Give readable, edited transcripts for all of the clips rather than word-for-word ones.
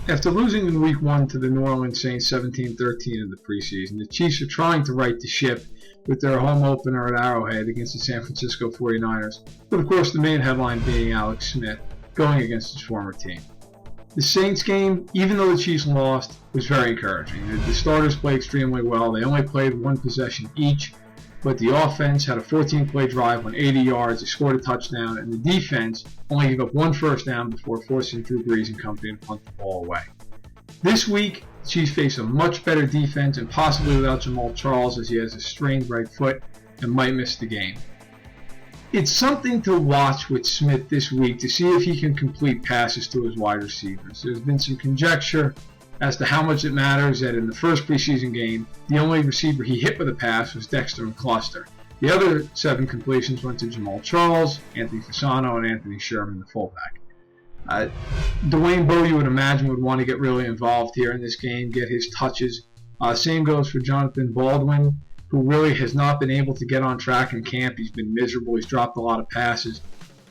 After losing in Week 1 to the New Orleans Saints 17-13 in the preseason, the Chiefs are trying to right the ship with their home opener at Arrowhead against the San Francisco 49ers, but of course the main headline being Alex Smith going against his former team. The Saints game, even though the Chiefs lost, was very encouraging. The starters played extremely well. They only played one possession each, but the offense had a 14-play drive on 80 yards. They scored a touchdown, and the defense only gave up one first down before forcing Drew Brees and company to punt the ball away. This week, the Chiefs face a much better defense, and possibly without Jamal Charles, as he has a strained right foot and might miss the game. It's something to watch with Smith this week to see if he can complete passes to his wide receivers. There's been some conjecture as to how much it matters that in the first preseason game, the only receiver he hit with a pass was Dexter McCluster. The other 7 completions went to Jamal Charles, Anthony Fasano, and Anthony Sherman, the fullback. Dwayne Bowe, you would imagine, would want to get really involved here in this game, get his touches. Same goes for Jonathan Baldwin, who really has not been able to get on track in camp. He's been miserable. He's dropped a lot of passes.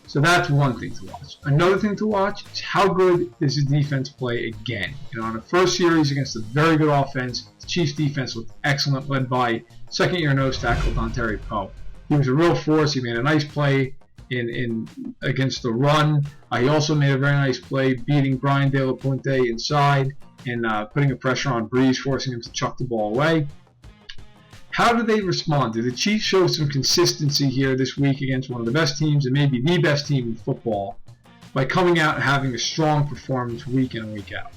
So that's one thing to watch. Another thing to watch is how good does the defense play again. On the first series against a very good offense, the Chiefs' defense looked excellent, led by second-year nose tackle Dontari Poe. He was a real force. He made a nice play in against the run. He also made a very nice play beating Brian De La Puente inside and putting a pressure on Brees, forcing him to chuck the ball away. How did they respond? Did the Chiefs show some consistency here this week against one of the best teams and maybe the best team in football by coming out and having a strong performance week in and week out?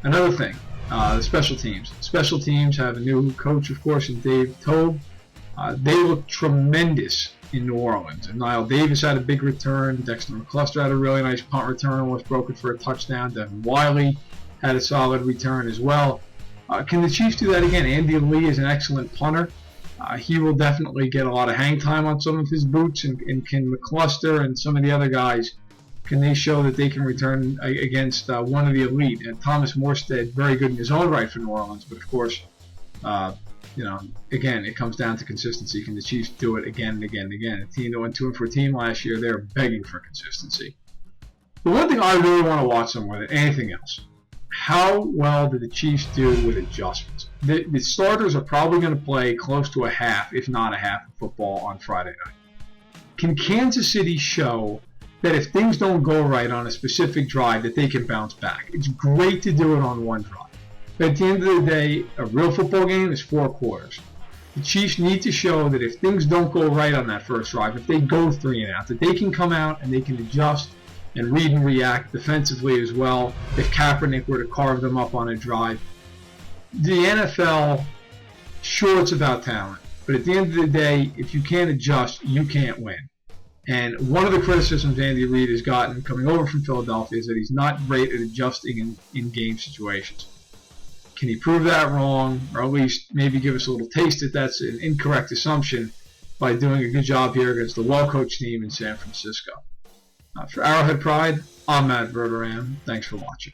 Another thing, the special teams. Special teams have a new coach, of course, in Dave Tobe. They look tremendous in New Orleans. And Niall Davis had a big return. Dexter McCluster had a really nice punt return, almost broke it for a touchdown. Devin Wiley had a solid return as well. Can the Chiefs do that again? Andy Lee is an excellent punter. He will definitely get a lot of hang time on some of his boots, and can McCluster and some of the other guys, can they show that they can return against one of the elite? And Thomas Morstead, very good in his own right for New Orleans, but of course, again, it comes down to consistency. Can the Chiefs do it again and again and again? A team that went 2-for-team last year, they're begging for consistency. The one thing I really want to watch them more than anything else, how well did the Chiefs do with adjustments? The starters are probably going to play close to a half, if not a half, of football on Friday night. Can Kansas City show that if things don't go right on a specific drive, that they can bounce back? It's great to do it on one drive. But at the end of the day, a real football game is 4 quarters. The Chiefs need to show that if things don't go right on that first drive, if they go 3 and out, that they can come out and they can adjust and read and react defensively as well if Kaepernick were to carve them up on a drive. The NFL, sure, it's about talent, but at the end of the day, if you can't adjust, you can't win. And one of the criticisms Andy Reid has gotten coming over from Philadelphia is that he's not great at adjusting in game situations. Can he prove that wrong, or at least maybe give us a little taste that that's an incorrect assumption by doing a good job here against a well-coached team in San Francisco? For Arrowhead Pride, I'm Matt Verderame. Thanks for watching.